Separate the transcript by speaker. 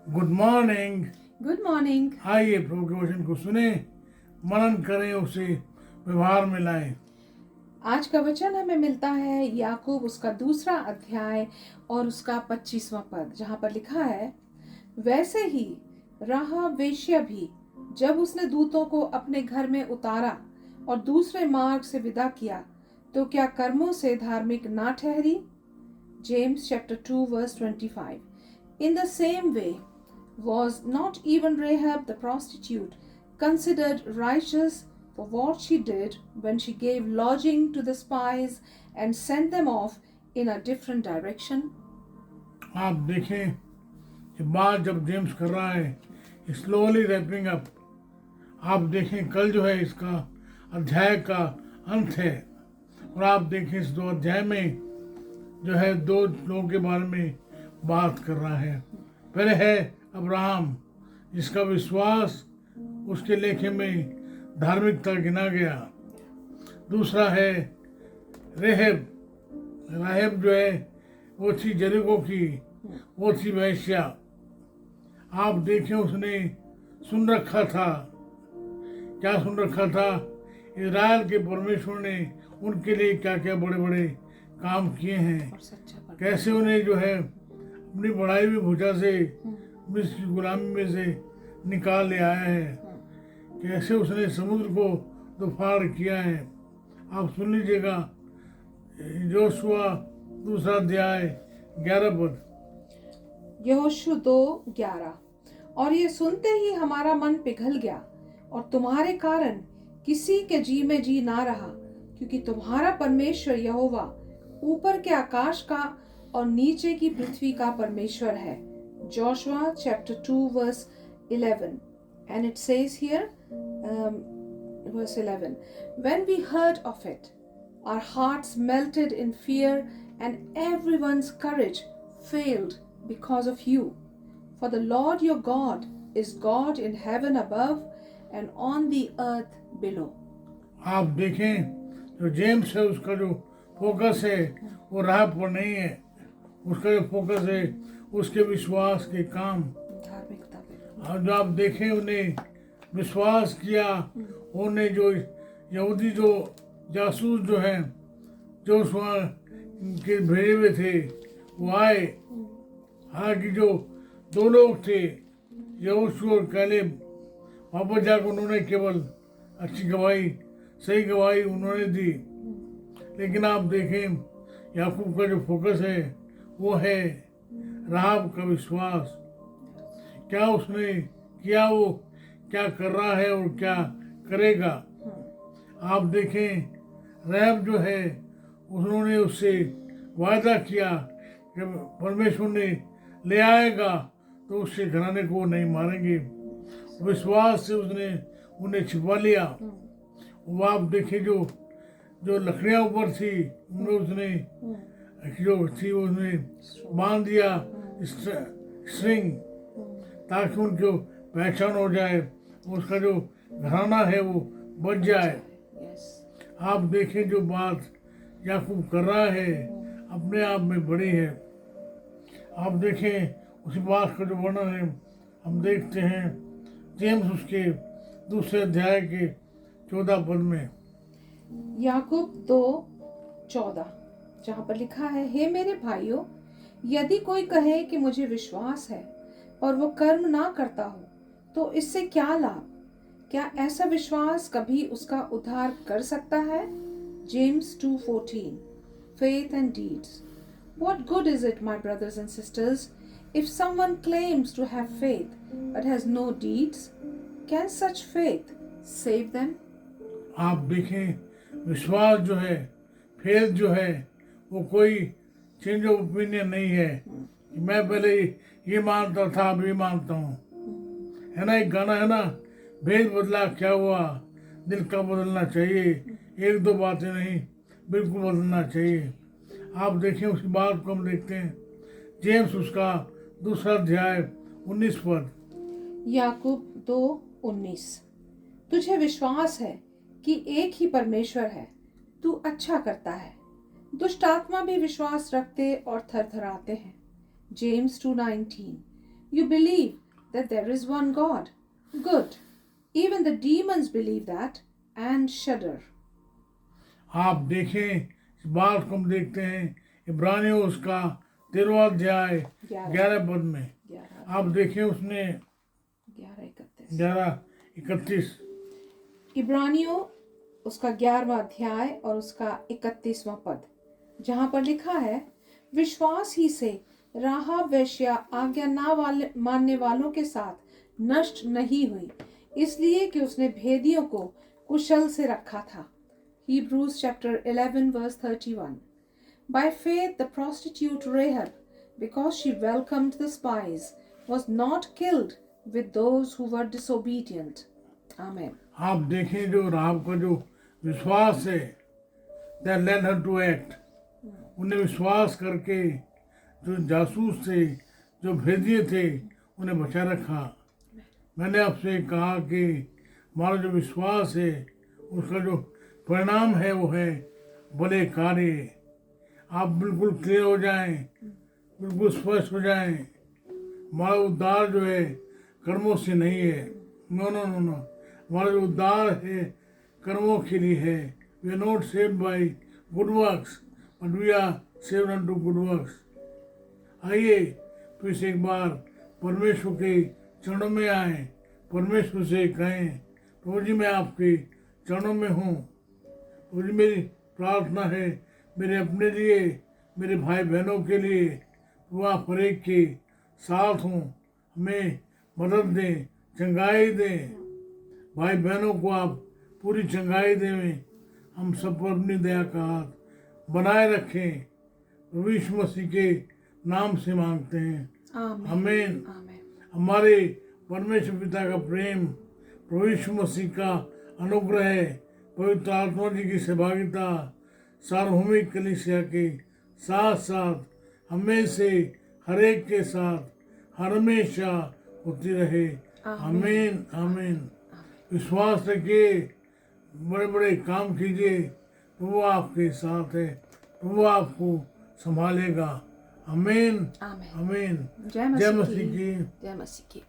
Speaker 1: Good morning.
Speaker 2: Good morning.
Speaker 1: आइए प्रभु के वचन को सुने, मनन करें, उसे व्यवहार में लाएं।
Speaker 2: आज का वचन हमें मिलता है याकूब उसका 2 अध्याय और उसका 25वां पद, जहाँ पर लिखा है, वैसे ही राहाब वेश्या भी जब उसने दूतों को अपने घर में उतारा और दूसरे मार्ग से विदा किया, तो क्या कर्मों से धार्मिक ना ठहरी? James chapter 2 verse 25. In the same way, was not even Rahab the prostitute considered righteous for what she did when she gave lodging to the spies and sent them off in a different direction?
Speaker 1: आप देखें ये बात जब James कर रहा है, slowly wrapping up. आप देखें कल जो है इसका अध्याय का अंत है, और आप देखें इस 2 अध्याय में जो है 2 लोगों के बारे में बात कर रहा है। पहले है अब्राहम, जिसका विश्वास उसके लेखे में धार्मिकता गिना गया। दूसरा है राहेब जो है वो थी जरीको की, वो थी वैश्या। आप देखें उसने सुन रखा था, क्या सुन रखा था, इज़राइल के परमेश्वर ने उनके लिए क्या क्या बड़े बड़े काम किए हैं, कैसे उन्हें जो है अपनी बढ़ाई हुई भुजा से मिस्र की गुलामी में से निकाल ले आया है, कैसे उसने समुद्र को तूफान किया है। आप सुन लीजिएगा यहोशुआ 2 अध्याय 11 पद।
Speaker 2: यहोशू 2:11। और ये सुनते ही हमारा मन पिघल गया और तुम्हारे कारण किसी के जी में जी ना रहा, क्योंकि तुम्हारा परमेश्वर यहोवा ऊपर के आकाश का और नीचे की पृथ्वी का परमेश्वर है। Joshua chapter 2 verse 11. And it says here, verse 11, when we heard of it, our hearts melted in fear and everyone's courage failed because of you. For the Lord your God is God in heaven above and on the earth below.
Speaker 1: आप देखें जो James है उसका जो focus है वो राह पर नहीं है, उसका जो फोकस है उसके विश्वास के काम,
Speaker 2: धार्मिकता पे।
Speaker 1: और जो आप देखें उन्हें विश्वास किया, उन्हें जो यहूदी जो जासूस जो हैं जो के भेजे हुए थे वो आए। हालांकि जो 2 लोग थे यहोशू और कैलेब, वापस जाकर उन्होंने केवल अच्छी गवाही, सही गवाही उन्होंने दी। लेकिन आप देखें याकूब का जो फोकस है वो है राहाब का विश्वास। क्या उसने किया, वो क्या कर रहा है और क्या करेगा। आप देखें राहाब जो है उन्होंने उससे वायदा किया कि परमेश्वर ने ले आएगा तो उसके घराने को नहीं मारेंगे। विश्वास से उसने उन्हें छिपा लिया। वो आप देखें जो लकड़ियाँ ऊपर थी उनमें उसने जो थी उसने बांध दिया स्ट्रिंग, ताकि उनको पहचान हो जाए, उसका जो घराना है वो बच जाए। आप देखें जो बात याकूब कर रहा है अपने आप में बड़ी है। आप देखें उसी बात का जो वर्णन है हम देखते हैं जेम्स उसके 2 अध्याय के 14 पद में।
Speaker 2: याकूब 2:14, जहाँ पर लिखा है, हे मेरे भाइयों, यदि कोई कहे कि मुझे विश्वास है पर वो कर्म ना करता हो, तो इससे क्या लाभ? क्या ऐसा विश्वास कभी उसका उद्धार कर सकता है? James 2:14. Faith and deeds. What good is it, my brothers and sisters, if someone claims to have faith but has no deeds? Can such faith save them?
Speaker 1: आप देखें विश्वास जो है, फेथ जो है, वो कोई चेंज ऑफ ओपिनियन नहीं है कि मैं पहले ये मानता था अभी मानता हूँ, है ना। एक गाना है ना, भेद बदला क्या हुआ, दिल का बदलना चाहिए, 1-2 बातें नहीं, बिल्कुल बदलना चाहिए। आप देखें उसी बात को हम देखते हैं जेम्स उसका 2 अध्याय 19 पद।
Speaker 2: याकूब 2:19। तुझे विश्वास है कि एक ही परमेश्वर है, तू अच्छा करता है। दुष्ट आत्मा भी विश्वास रखते और थरथराते हैं। James 2:19. You believe that there is one God. Good. Even the demons believe that and shudder.
Speaker 1: आप देखें इस बात को हम देखते हैं इब्रानियों उसका 13वां अध्याय 11 पद में
Speaker 2: 11
Speaker 1: आप देखें उसने
Speaker 2: 11:31
Speaker 1: 11:31
Speaker 2: इब्रानियों उसका 11वां अध्याय और उसका 31वां पद, जहां पर लिखा है, विश्वास ही से राहाब वेश्या आज्ञा ना मानने वालों के साथ नष्ट नहीं हुई, इसलिए कि उसने भेदियों को कुशल से रखा था. Hebrews chapter 11 verse 31. By faith the prostitute Rahab, because she welcomed the spies, was not killed with those who were disobedient. Amen.
Speaker 1: आप देखें जो राहाब का जो विश्वास है that led her to act, उन्हें विश्वास करके जो जासूस थे जो भेदिए थे उन्हें बचा रखा. मैंने आपसे कहा कि हमारा जो विश्वास है उसका जो परिणाम है वो है बड़े कार्य. आप बिल्कुल क्लियर हो जाएं, बिल्कुल स्पष्ट हो जाएं. हमारा उद्धार जो है कर्मों से नहीं है. नो नो नो नो, हमारा जो उद्धार है कर्मों के लिए है. We are not saved by good works but we are saved unto good works. आइए फिर से एक बार परमेश्वर के चरणों में आए, परमेश्वर से कहें, प्रभु जी मैं आपके चरणों में हूँ. प्रभु जी मेरी प्रार्थना है मेरे अपने लिए, मेरे भाई बहनों के लिए, वो आप हर एक के साथ हूँ. हमें मदद दें, चंगाई दें. भाई बहनों को आप पूरी चंगाई दें. हम सब पर अपनी दया का हाथ बनाए रखें. प्रभु यीशु मसीह के नाम से मांगते हैं. आमीन. हमारे परमेश्वर पिता का प्रेम, प्रभु यीशु मसीह का अनुग्रह, पवित्र आत्मा जी की सहभागिता सार्वभौमिक कलीसिया के साथ साथ हमें से हर एक के साथ हमेशा होती रहे. आमीन आमीन. विश्वास रखिए, बड़े बड़े काम कीजिए. प्रभु आपके साथ है, प्रभु आपको संभालेगा. आमीन आमीन. जय मसीह की.
Speaker 2: जय मसीह की.